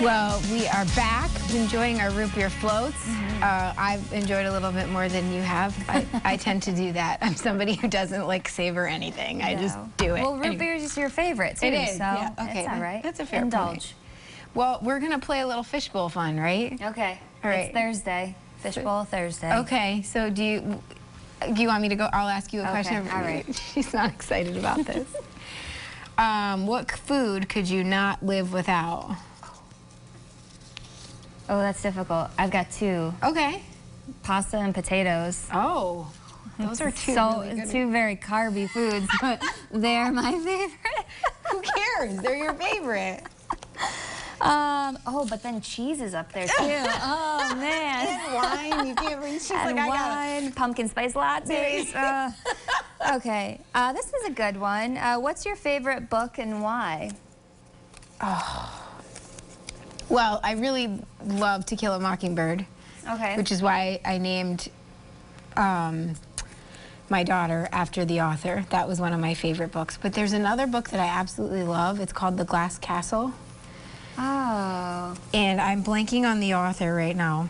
Well, we are back enjoying our root beer floats. I've enjoyed a little bit more than you have. I tend to do that. I'm somebody who doesn't like savor anything. I just do it. Well, root beer is your favorite too. It is. So yeah. Okay. it's all right. That's a fair Indulge. point. Well, we're gonna play a little fishbowl fun, right? Okay. All right. It's Thursday. Fishbowl Thursday. Okay. So do you want me to go? I'll ask you a question. All right. She's not excited about this. What food could you not live without? Oh, that's difficult. I've got two. Okay. Pasta and potatoes. Oh, those are two really good. Two very carby foods, but they're my favorite. Who cares? They're your favorite. Oh, but then cheese is up there too. Oh man. And wine. You can't bring cheese. And like wine, pumpkin spice lattes. Okay, this is a good one. What's your favorite book and why? Oh. Well, I really love To Kill a Mockingbird. Okay. Which is why I named my daughter after the author. That was one of my favorite books. But there's another book that I absolutely love. It's called The Glass Castle. Oh. And I'm blanking on the author right now.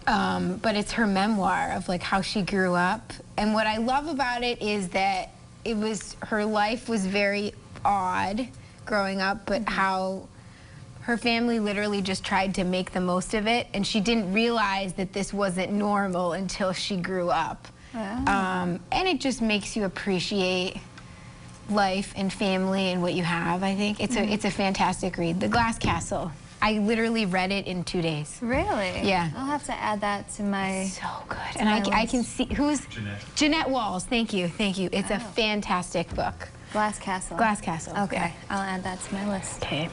But it's her memoir of like how she grew up. And what I love about it is that her life was very odd growing up, but how her family literally just tried to make the most of it, and she didn't realize that this wasn't normal until she grew up. Wow. And it just makes you appreciate life and family and what you have, I think. It's a fantastic read. The Glass Castle. I literally read it in 2 days. Really? Yeah. I'll have to add that to my... So good. And I can see... Who's... Jeanette Walls. Thank you. Thank you. It's a fantastic book. Glass Castle. Glass Castle. Okay. Yeah. I'll add that to my list. Okay.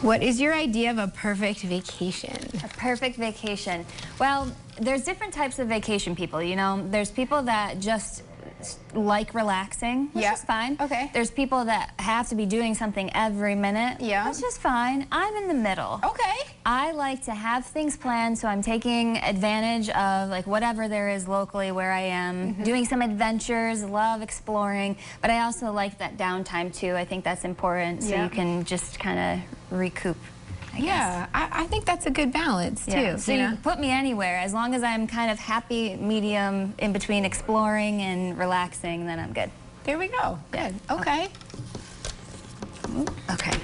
What is your idea of a perfect vacation? A perfect vacation. Well, there's different types of vacation people, you know. There's people that just like relaxing, which is fine. Okay. There's people that have to be doing something every minute, Yeah. which is fine. I'm in the middle. Okay. I like to have things planned, so I'm taking advantage of like whatever there is locally where I am, doing some adventures, love exploring, but I also like that downtime too. I think that's important, so you can just kind of recoup. Yeah, I think that's a good balance too. Yeah. So you you know? can put me anywhere, as long as I'm kind of happy medium in between exploring and relaxing, then I'm good. There we go. Good. Okay. Okay.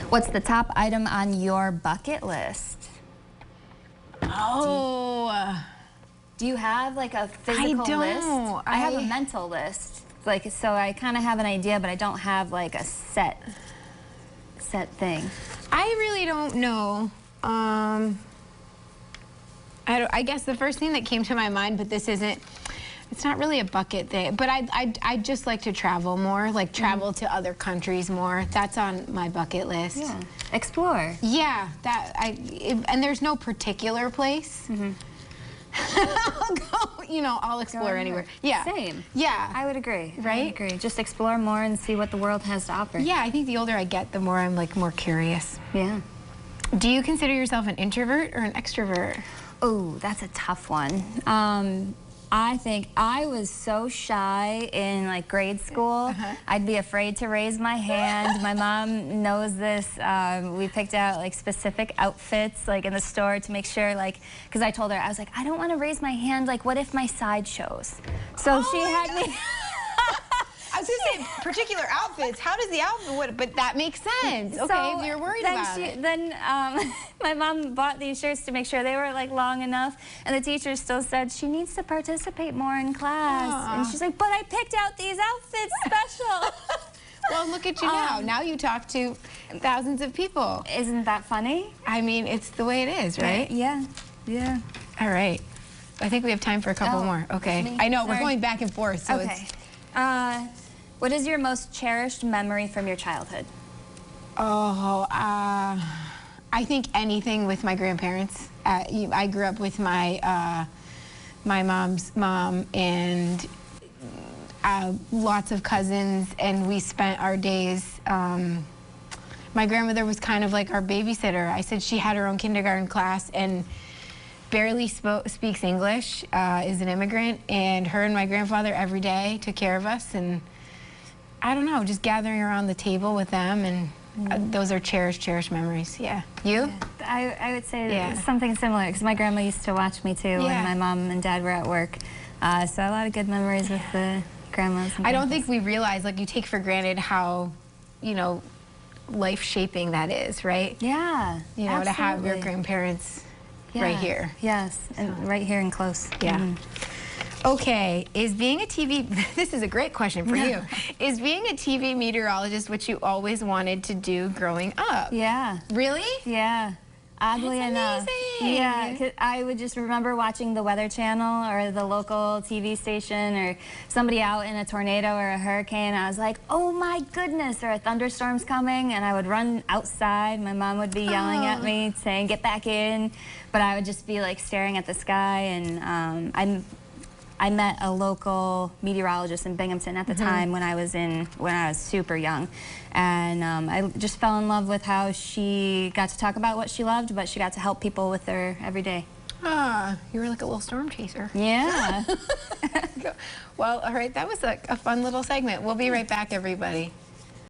What's the top item on your bucket list? Oh. Do you have like a physical list? I have a mental list. Like, so I kind of have an idea, but I don't have like a set thing. I really don't know. I guess the first thing that came to my mind, but it's not really a bucket thing, but I'd just like to travel more, like travel to other countries more. That's on my bucket list. Yeah. Explore. Yeah, and there's no particular place. I'll go, you know, I'll explore anywhere. Yeah. Same. Yeah. I would agree. Right? I would agree. Just explore more and see what the world has to offer. Yeah, I think the older I get, the more I'm like more curious. Yeah. Do you consider yourself an introvert or an extrovert? Oh, that's a tough one. I think I was so shy in like grade school. I'd be afraid to raise my hand. My mom knows this. We picked out like specific outfits like in the store to make sure, like, because I told her, I was like, I don't want to raise my hand. Like, what if my side shows? So she had me. I was going to say particular outfits. How does the outfit? But that makes sense. Okay, if you're worried about it. Then my mom bought these shirts to make sure they were like long enough, and the teacher still said she needs to participate more in class. And she's like, but I picked out these outfits special. Well, look at you now. Now you talk to thousands of people. Isn't that funny? I mean, it's the way it is, right? Yeah. Yeah. All right. I think we have time for a couple more. Okay. I know, we're going back and forth, so it's... what is your most cherished memory from your childhood? Oh, I think anything with my grandparents. I grew up with my my mom's mom and lots of cousins, and we spent our days. My grandmother was kind of like our babysitter. I said she had her own kindergarten class and barely speaks English, is an immigrant, and her and my grandfather every day took care of us, and I don't know, just gathering around the table with them and Those are cherished memories. Yeah. You? Yeah. I would say something similar, because my grandma used to watch me too when my mom and dad were at work. So a lot of good memories with the grandmas. And I don't think we realize, like, you take for granted how, you know, life-shaping that is, right? Yeah. You know, to have your grandparents right here. Yes, and right here and close. Yeah. Okay, is being a TV, this is a great question for you. Is being a TV meteorologist what you always wanted to do growing up? Yeah. Really? Yeah. Oddly That's enough. amazing. Yeah, 'cause I would just remember watching the Weather Channel or the local TV station or somebody out in a tornado or a hurricane. I was like, oh my goodness, there are thunderstorms coming, and I would run outside. My mom would be yelling at me saying, get back in, but I would just be like staring at the sky. And I met a local meteorologist in Binghamton at the time when I was super young, and I just fell in love with how she got to talk about what she loved, but she got to help people with their everyday. Ah, you were like a little storm chaser. Yeah. Well, all right, that was a fun little segment. We'll be right back, everybody.